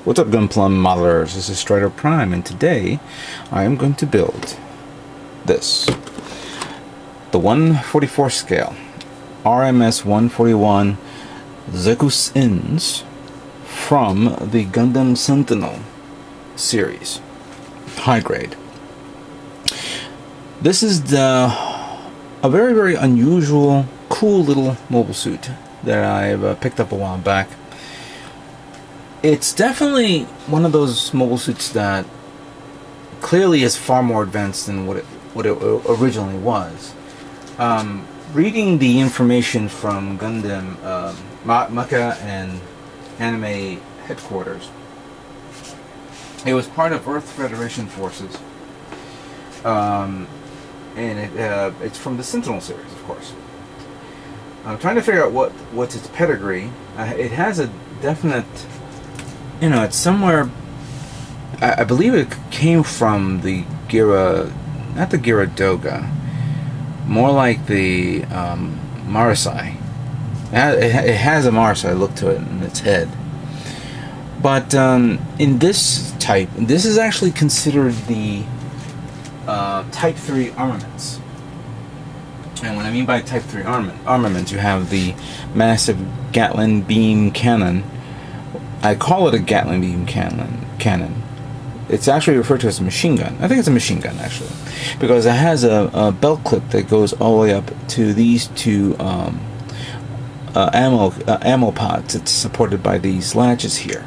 What's up, Gunplum modelers? This is Strider Prime, and today I am going to build this. The 144 scale RMS 141 Xekueins from the Gundam Sentinel series, high grade. This is a very unusual, cool little mobile suit that I've picked up a while back. It's definitely one of those mobile suits that clearly is far more advanced than what it originally was. Reading the information from Gundam Mecha and Anime headquarters, it was part of Earth Federation forces, and it's from the Sentinel series, of course. I'm trying to figure out what's its pedigree. It has a definite, you know, it's somewhere. I believe it came from the Gira, not the Giradoga, more like the Marasai. It has a Marasai look to it in its head. But in this type, this is actually considered the Type 3 armaments. And what I mean by Type 3 armaments, you have the massive Gatling beam cannon. I call it a Gatling beam cannon. It's actually referred to as a machine gun. I think it's a machine gun, actually, because it has a belt clip that goes all the way up to these two ammo pods. It's supported by these latches here.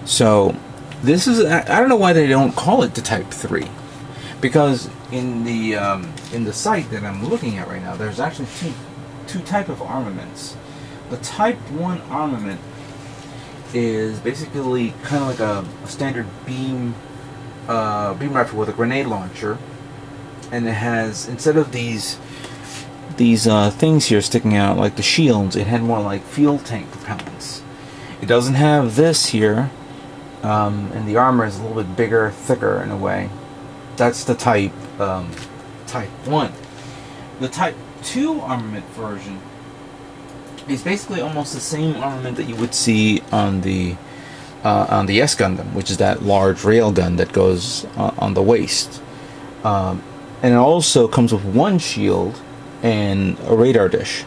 So this is, I don't know why they don't call it the Type 3, because in the site that I'm looking at right now, there's actually two type of armaments. The Type 1 armament is basically kind of like a standard beam rifle with a grenade launcher, and it has, instead of these things here sticking out like the shields, it had more like fuel tank propellants. It doesn't have this here, and the armor is a little bit bigger, thicker in a way. That's the Type 1. The Type 2 armament version is basically almost the same armament that you would see on the S Gundam, which is that large railgun that goes on the waist, and it also comes with one shield and a radar dish.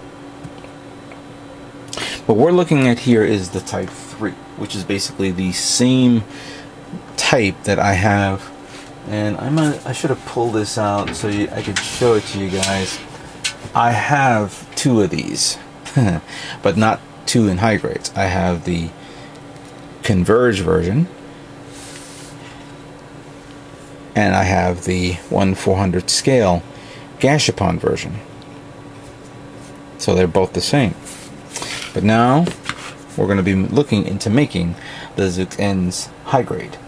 What we're looking at here is the Type 3, which is basically the same type that I have, and I should have pulled this out so I could show it to you guys. I have two of these. But not two in high grades. I have the Converge version, and I have the 1/400 scale Gashapon version. So they're both the same. But now we're going to be looking into making the Xekueins high grade.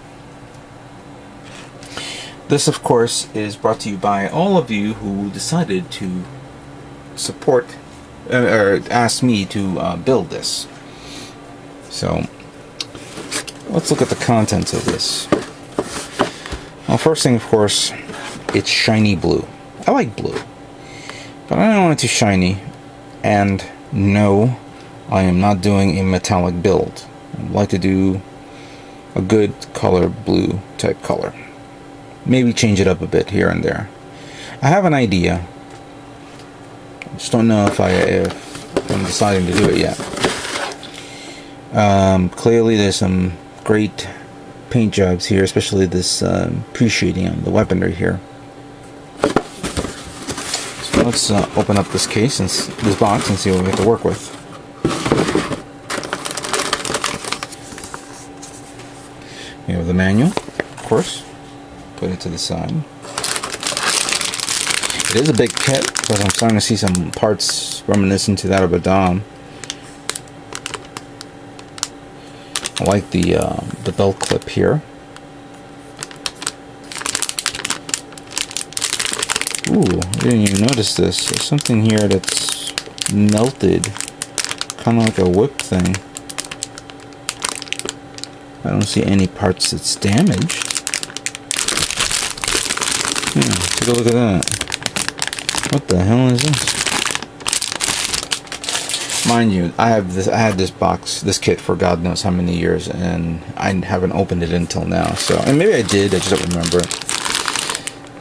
This, of course, is brought to you by all of you who decided to support or asked me to build this. So let's look at the contents of this. Well, first thing, of course, it's shiny blue. I like blue, but I don't want it too shiny. And no, I am not doing a metallic build. I'd like to do a good color, blue type color. Maybe change it up a bit here and there. I have an idea. I just don't know if I'm deciding to do it yet. Clearly there's some great paint jobs here, especially this pre-shading on the weaponry here. So let's open up this case, and this box, and see what we have to work with. We have the manual, of course. Put it to the side. It is a big kit, because I'm starting to see some parts reminiscent to that of a Dom. I like the belt clip here. Ooh, I didn't even notice this. There's something here that's melted, kind of like a whip thing. I don't see any parts that's damaged. Yeah, take a look at that. What the hell is this? Mind you, I had this box, this kit for God knows how many years, and I haven't opened it until now. So, and maybe I did, I just don't remember it.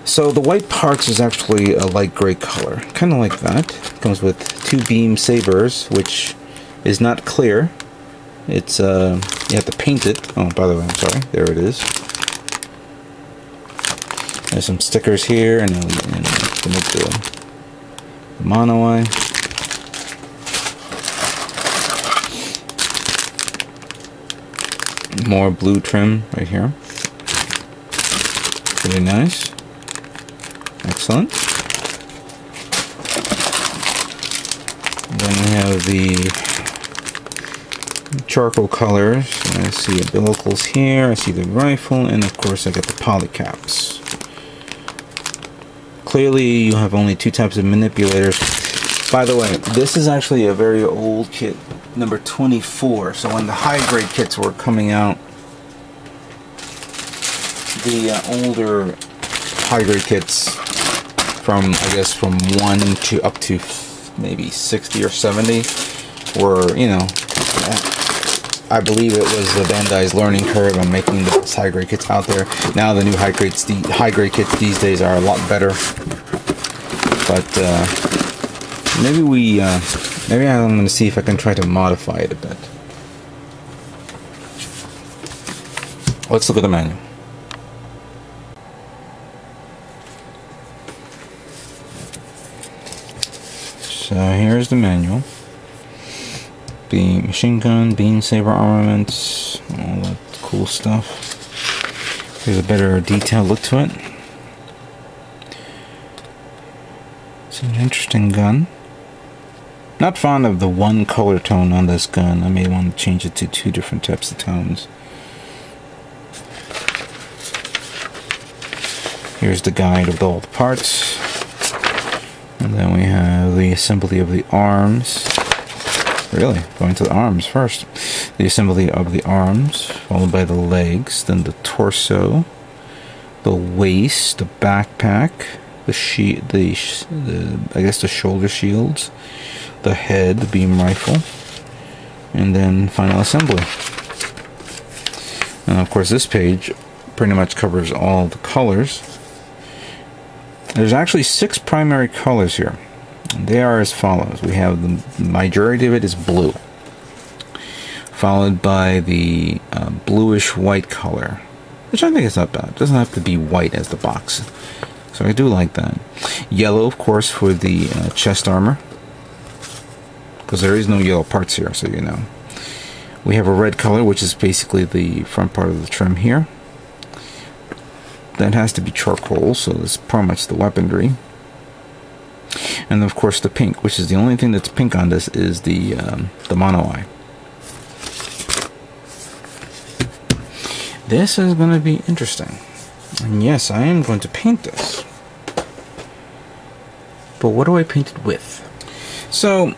So the white parts is actually a light gray color, kind of like that. It comes with 2 beam sabers, which is not clear. It's you have to paint it. Oh, by the way, I'm sorry. There it is. There's some stickers here, and the mono eye. More blue trim right here. Pretty nice. Excellent. Then we have the charcoal colors. I see umbilicals here. I see the rifle, and of course I got the polycaps. Clearly, you have only 2 types of manipulators. By the way, this is actually a very old kit, number 24. So when the high-grade kits were coming out, the older high-grade kits from, I guess, from 1 to up to maybe 60 or 70 were, you know, I believe it was the Bandai's learning curve on making the best high-grade kits out there. Now the new high-grade kits these days are a lot better. But maybe I'm going to see if I can try to modify it a bit. Let's look at the manual. So here's the manual. The machine gun, beam saber armaments, all that cool stuff. Here's a better detailed look to it. It's an interesting gun. Not fond of the one color tone on this gun. I may want to change it to 2 different types of tones. Here's the guide of all the parts. And then we have the assembly of the arms. Really, going to the arms first. The assembly of the arms, followed by the legs, then the torso, the waist, the backpack, I guess the shoulder shields, the head, the beam rifle, and then final assembly. And of course, this page pretty much covers all the colors. There's actually 6 primary colors here. They are as follows. We have the majority of it is blue, followed by the bluish white color, which I think is not bad. It doesn't have to be white as the box, so I do like that. Yellow, of course, for the chest armor, because there is no yellow parts here, so you know. We have a red color, which is basically the front part of the trim here. That has to be charcoal, so that's pretty much the weaponry. And of course the pink, which is the only thing that's pink on this, is the mono eye. This is going to be interesting. And yes, I am going to paint this. But what do I paint it with? So,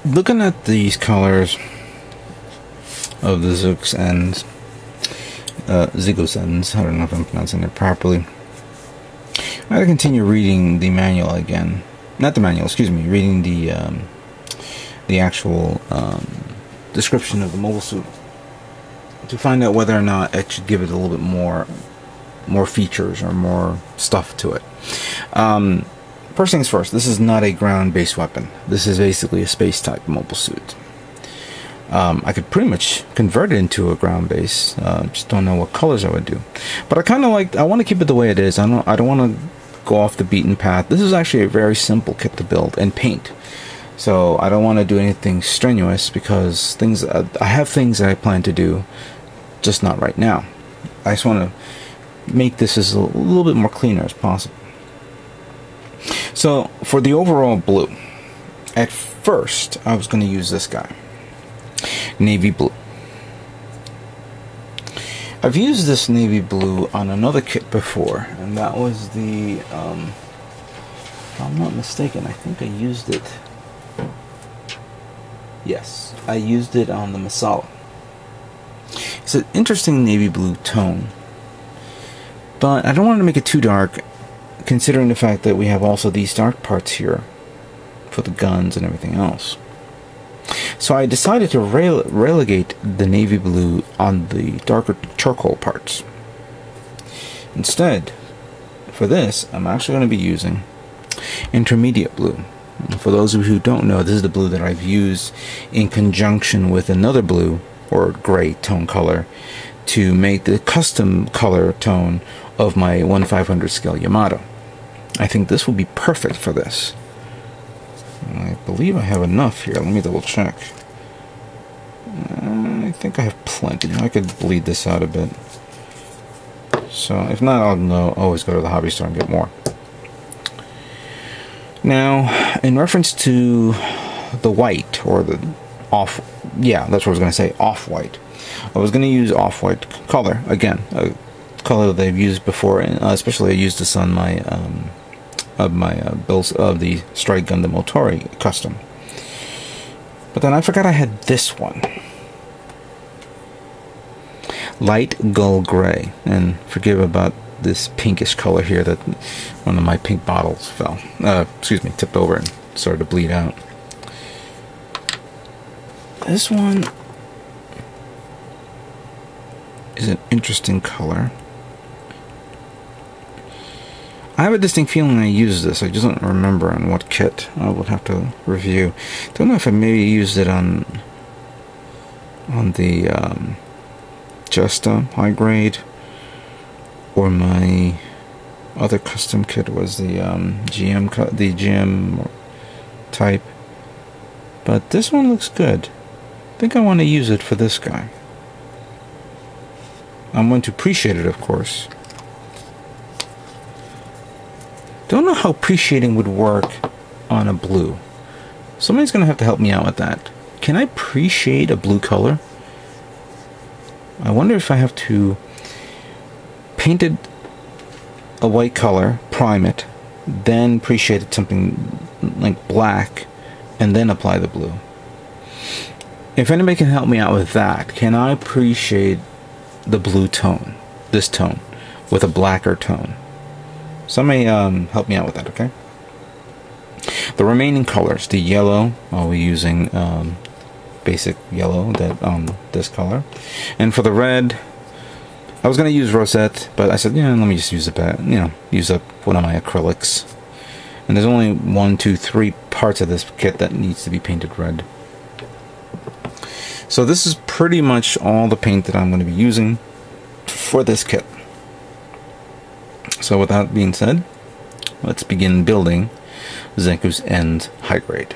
looking at these colors of the Xekueins, I don't know if I'm pronouncing it properly. I gotta continue reading the manual again. Not the manual, excuse me. Reading the actual description of the mobile suit to find out whether or not I should give it a little bit more features or more stuff to it. First things first. This is not a ground-based weapon. This is basically a space-type mobile suit. I could pretty much convert it into a ground base. Just don't know what colors I would do. But I want to keep it the way it is. I don't want to go off the beaten path. This is actually a very simple kit to build and paint. So I don't want to do anything strenuous because I have things that I plan to do, just not right now. I just want to make this as a little bit more cleaner as possible. So for the overall blue, at first I was going to use this guy. Navy blue. I've used this navy blue on another kit before, and that was the, if I'm not mistaken, I think I used it, yes, I used it on the Masala. It's an interesting navy blue tone, but I don't want to make it too dark, considering the fact that we have also these dark parts here for the guns and everything else. So I decided to relegate the navy blue on the darker charcoal parts. Instead, for this, I'm actually going to be using intermediate blue. For those of you who don't know, this is the blue that I've used in conjunction with another blue, or gray tone color, to make the custom color tone of my 1/500 scale Yamato. I think this will be perfect for this. I believe I have enough here. Let me double check. I think I have plenty. I could bleed this out a bit. So if not, I'll always go to the hobby store and get more. Now, in reference to the white, or the off, yeah, that's what I was going to say, off-white. I was going to use off-white color, again, a color that I've used before, and especially I used this on my, builds of the Strike Gundam Motori custom. But then I forgot I had this one. Light Gull Gray, and forgive about this pinkish color here that one of my pink bottles fell, tipped over and started to bleed out. This one is an interesting color. I have a distinct feeling I used this. I just don't remember on what kit. I would have to review. Don't know if I maybe used it on the Justa high grade, or my other custom kit was the GM type. But this one looks good. I think I want to use it for this guy. I'm going to appreciate it, of course. Don't know how appreciating would work on a blue. Somebody's going to have to help me out with that. Can I appreciate a blue color? I wonder if I have to paint it a white color, prime it, then appreciate it something like black, and then apply the blue. If anybody can help me out with that, can I appreciate the blue tone, this tone, with a blacker tone? Somebody help me out with that, okay? The remaining colors, the yellow, I'll be using basic yellow, that this color. And for the red, I was going to use Rosette, but I said, yeah, let me just use use up one of my acrylics. And there's only 1, 2, 3 parts of this kit that needs to be painted red. So this is pretty much all the paint that I'm going to be using for this kit. So with that being said, let's begin building Xekueins High Grade.